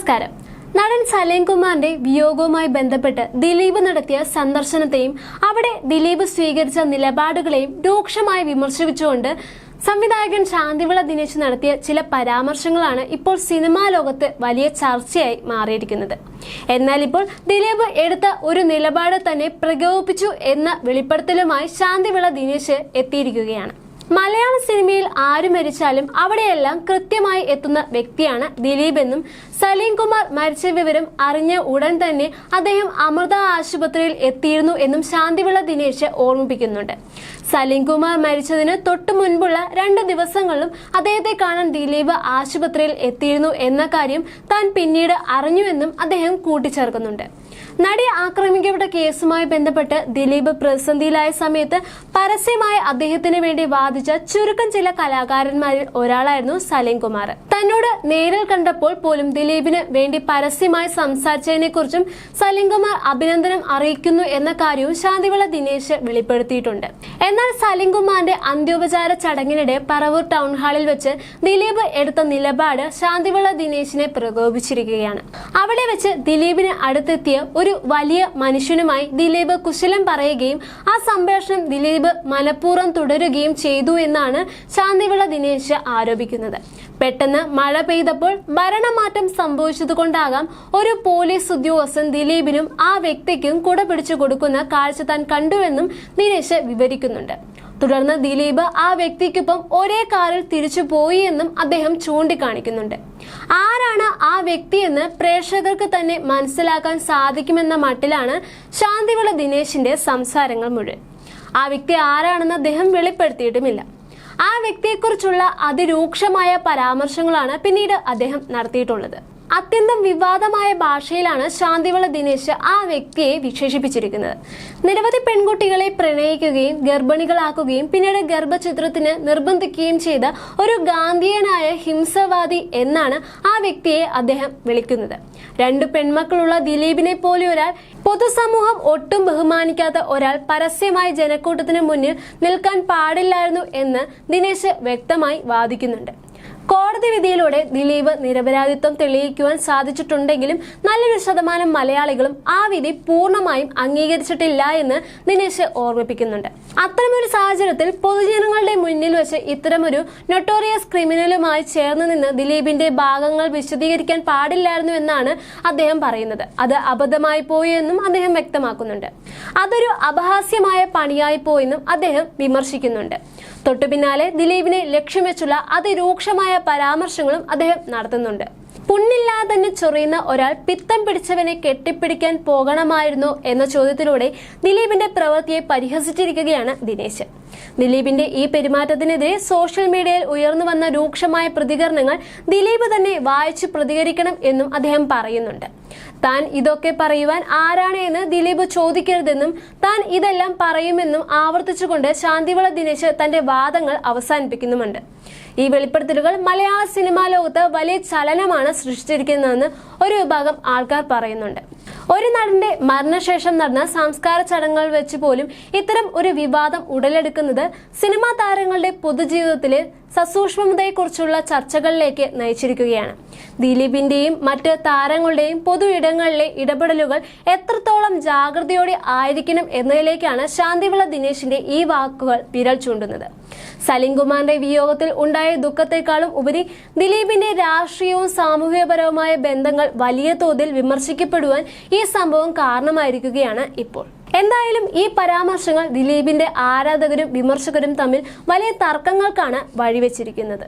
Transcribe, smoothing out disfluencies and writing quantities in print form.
നമസ്കാരം. നടൻ സലീം കുമാറിന്റെ വിയോഗവുമായി ബന്ധപ്പെട്ട് ദിലീപ് നടത്തിയ സന്ദർശനത്തെയും അവിടെ ദിലീപ് സ്വീകരിച്ച നിലപാടുകളെയും രൂക്ഷമായി വിമർശിച്ചുകൊണ്ട് സംവിധായകൻ ശാന്തിവിള ദിനേശ് നടത്തിയ ചില പരാമർശങ്ങളാണ് ഇപ്പോൾ സിനിമാ ലോകത്ത് വലിയ ചർച്ചയായി മാറിയിരിക്കുന്നത്. എന്നാൽ ഇപ്പോൾ ദിലീപ് എടുത്ത ഒരു നിലപാട് തന്നെ പ്രകോപിപ്പിച്ചു എന്ന വെളിപ്പെടുത്തലുമായി ശാന്തിവിള ദിനേശ് എത്തിയിരിക്കുകയാണ്. മലയാള സിനിമയിൽ ആര് മരിച്ചാലും അവിടെയെല്ലാം കൃത്യമായി എത്തുന്ന വ്യക്തിയാണ് ദിലീപ് എന്നും സലീം കുമാർ മരിച്ച വിവരം അറിഞ്ഞ ഉടൻ തന്നെ അദ്ദേഹം അമൃത ആശുപത്രിയിൽ എത്തിയിരുന്നു എന്നും ശാന്തിവിള ദിനേശ് ഓർമ്മിപ്പിക്കുന്നുണ്ട്. സലീം കുമാർ മരിച്ചതിന് തൊട്ടു മുൻപുള്ള 2 ദിവസങ്ങളിലും അദ്ദേഹത്തെ കാണാൻ ദിലീപ് ആശുപത്രിയിൽ എത്തിയിരുന്നു എന്ന കാര്യം താൻ പിന്നീട് അറിഞ്ഞുവെന്നും അദ്ദേഹം കൂട്ടിച്ചേർക്കുന്നുണ്ട്. നടി ആക്രമിക്കപ്പെട്ട കേസുമായി ബന്ധപ്പെട്ട് ദിലീപ് പ്രതിസന്ധിയിലായ സമയത്ത് പരസ്യമായി അദ്ദേഹത്തിന് വേണ്ടി വാദിച്ച ചുരുക്കം ചില കലാകാരന്മാരിൽ ഒരാളായിരുന്നു സലീം കുമാർ. തന്നോട് നേരിൽ കണ്ടപ്പോൾ പോലും ദിലീപിന് വേണ്ടി പരസ്യമായി സംസാരിച്ചതിനെ കുറിച്ചും സലീം കുമാർ അഭിനന്ദനം അറിയിക്കുന്നു എന്ന കാര്യവും ശാന്തിവിള ദിനേശ് വെളിപ്പെടുത്തിയിട്ടുണ്ട്. എന്നാൽ സലീം കുമാറിന്റെ അന്ത്യോപചാര ചടങ്ങിനിടെ പറവൂർ ടൗൺ ഹാളിൽ വെച്ച് ദിലീപ് എടുത്ത നിലപാട് ശാന്തിവിള ദിനേശിനെ പ്രകോപിച്ചിരിക്കുകയാണ്. അവിടെ വെച്ച് ദിലീപിന് അടുത്തെത്തിയ ഒരു വലിയ മനുഷ്യനുമായി ദിലീപ് കുശലം പറയുകയും ആ സംഭാഷണം ദിലീപ് മനഃപൂർവ്വം തുടരുകയും ചെയ്തു എന്നാണ് ശാന്തിവിള ദിനേശ് ആരോപിക്കുന്നത്. പെട്ടെന്ന് മഴ പെയ്തപ്പോൾ ഭരണമാറ്റം സംഭവിച്ചതുകൊണ്ടാകാം ഒരു പോലീസ് ഉദ്യോഗസ്ഥൻ ദിലീപിനും ആ വ്യക്തിക്കും കുട പിടിച്ചു കൊടുക്കുന്ന കാഴ്ച താൻ കണ്ടുവെന്നും ദിനേശ് വിവരിക്കുന്നുണ്ട്. തുടർന്ന് ദിലീപ് ആ വ്യക്തിക്കൊപ്പം ഒരേ കാറിൽ തിരിച്ചു പോയി എന്നും അദ്ദേഹം ചൂണ്ടിക്കാണിക്കുന്നുണ്ട്. ആരാണ് ആ വ്യക്തിയെന്ന് പ്രേക്ഷകർക്ക് തന്നെ മനസ്സിലാക്കാൻ സാധിക്കുമെന്ന മട്ടിലാണ് ശാന്തിവിള ദിനേശിന്റെ സംസാരങ്ങൾ മുഴുവൻ. ആ വ്യക്തി ആരാണെന്ന് അദ്ദേഹം വെളിപ്പെടുത്തിയിട്ടുമില്ല. ആ വ്യക്തിയെക്കുറിച്ചുള്ള അതിരൂക്ഷമായ പരാമർശങ്ങളാണ് പിന്നീട് അദ്ദേഹം നടത്തിയിട്ടുള്ളത്. അത്യന്തം വിവാദമായ ഭാഷയിലാണ് ശാന്തിവിള ദിനേശ് ആ വ്യക്തിയെ വിശേഷിപ്പിച്ചിരിക്കുന്നത്. നിരവധി പെൺകുട്ടികളെ പ്രണയിക്കുകയും ഗർഭിണികളാക്കുകയും പിന്നീട് ഗർഭചിത്രത്തിന് നിർബന്ധിക്കുകയും ചെയ്ത ഒരു ഗാന്ധിയനായ ഹിംസവാദി എന്നാണ് ആ വ്യക്തിയെ അദ്ദേഹം വിളിക്കുന്നത്. 2 പെൺമക്കളുള്ള ദിലീപിനെ പോലെ ഒരാൾ, പൊതുസമൂഹം ഒട്ടും ബഹുമാനിക്കാത്ത ഒരാൾ പരസ്യമായി ജനക്കൂട്ടത്തിന് മുന്നിൽ നിൽക്കാൻ പാടില്ലായിരുന്നു എന്ന് ദിനേശ് വ്യക്തമായി വാദിക്കുന്നുണ്ട്. കോടതി വിധിയിലൂടെ ദിലീപ് നിരപരാധിത്വം തെളിയിക്കുവാൻ സാധിച്ചിട്ടുണ്ടെങ്കിലും നല്ലൊരു ശതമാനം മലയാളികളും ആ വിധി പൂർണ്ണമായും അംഗീകരിച്ചിട്ടില്ല എന്ന് ദിനേശ് ഓർമ്മിപ്പിക്കുന്നുണ്ട്. അത്തരമൊരു സാഹചര്യത്തിൽ പൊതുജനങ്ങളുടെ മുന്നിൽ വെച്ച് ഇത്തരമൊരു നൊട്ടോറിയസ് ക്രിമിനലുമായി ചേർന്ന് നിന്ന് ദിലീപിന്റെ ഭാഗങ്ങൾ വിശദീകരിക്കാൻ പാടില്ലായിരുന്നു എന്നാണ് അദ്ദേഹം പറയുന്നത്. അത് അബദ്ധമായി പോയി എന്നും അദ്ദേഹം വ്യക്തമാക്കുന്നുണ്ട്. അതൊരു അപഹാസ്യമായ പണിയായി പോയെന്നും അദ്ദേഹം വിമർശിക്കുന്നുണ്ട്. തൊട്ടു പിന്നാലെ ദിലീപിനെ ലക്ഷ്യം വെച്ചുള്ള അതിരൂക്ഷമായ പരാമർശങ്ങളും അദ്ദേഹം നടത്തുന്നുണ്ട്. പുണ്ണില്ലാതെ തന്നെ ചൊറിയുന്ന ഒരാൾ പിത്തം പിടിച്ചവനെ കെട്ടിപ്പിടിക്കാൻ പോകണമായിരുന്നോ എന്ന ചോദ്യത്തിലൂടെ ദിലീപിന്റെ പ്രവൃത്തിയെ പരിഹസിച്ചിരിക്കുകയാണ് ദിനേശ്. ദിലീപിന്റെ ഈ പെരുമാറ്റത്തിനെതിരെ സോഷ്യൽ മീഡിയയിൽ ഉയർന്നു വന്ന രൂക്ഷമായ പ്രതികരണങ്ങൾ ദിലീപ് തന്നെ വായിച്ചു പ്രതികരിക്കണം എന്നും അദ്ദേഹം പറയുന്നുണ്ട്. താൻ ഇതൊക്കെ പറയുവാൻ ആരാണ് എന്ന് ദിലീപ് ചോദിക്കരുതെന്നും താൻ ഇതെല്ലാം പറയുമെന്നും ആവർത്തിച്ചുകൊണ്ട് ശാന്തിവിള ദിനേശ് തന്റെ വാദങ്ങൾ അവസാനിപ്പിക്കുന്നുമുണ്ട്. ഈ വെളിപ്പെടുത്തലുകൾ മലയാള സിനിമാ ലോകത്ത് വലിയ ചലനമാണ് സൃഷ്ടിച്ചിരിക്കുന്നതെന്ന് ഒരു വിഭാഗം ആൾക്കാർ പറയുന്നുണ്ട്. ഒരു നടന്റെ മരണശേഷം നടന്ന സംസ്കാര ചടങ്ങുകൾ വെച്ച് പോലും ഇത്തരം ഒരു വിവാദം ഉടലെടുക്കുന്നത് സിനിമാ താരങ്ങളുടെ പൊതുജീവിതത്തിലെ സസൂക്ഷ്മതയെക്കുറിച്ചുള്ള ചർച്ചകളിലേക്ക് നയിച്ചിരിക്കുകയാണ്. ദിലീപിന്റെയും മറ്റ് താരങ്ങളുടെയും പൊതു ഇടങ്ങളിലെ ഇടപെടലുകൾ എത്രത്തോളം ജാഗ്രതയോടെ ആയിരിക്കണം എന്നതിലേക്കാണ് ശാന്തിവിള ദിനേശിന്റെ ഈ വാക്കുകൾ വിരൽ ചൂണ്ടുന്നത്. സലീം കുമാറിന്റെ വിയോഗത്തിൽ ഉണ്ടായ ദുഃഖത്തെക്കാളും ഉപരി ദിലീപിന്റെ രാഷ്ട്രീയവും സാമൂഹികപരവുമായ ബന്ധങ്ങൾ വലിയ തോതിൽ വിമർശിക്കപ്പെടുവാൻ ഈ സംഭവം കാരണമായിരിക്കുകയാണ് ഇപ്പോൾ. എന്തായാലും ഈ പരാമർശങ്ങൾ ദിലീപിന്റെ ആരാധകരും വിമർശകരും തമ്മിൽ വലിയ തർക്കങ്ങൾക്കാണ് വഴിവെച്ചിരിക്കുന്നത്.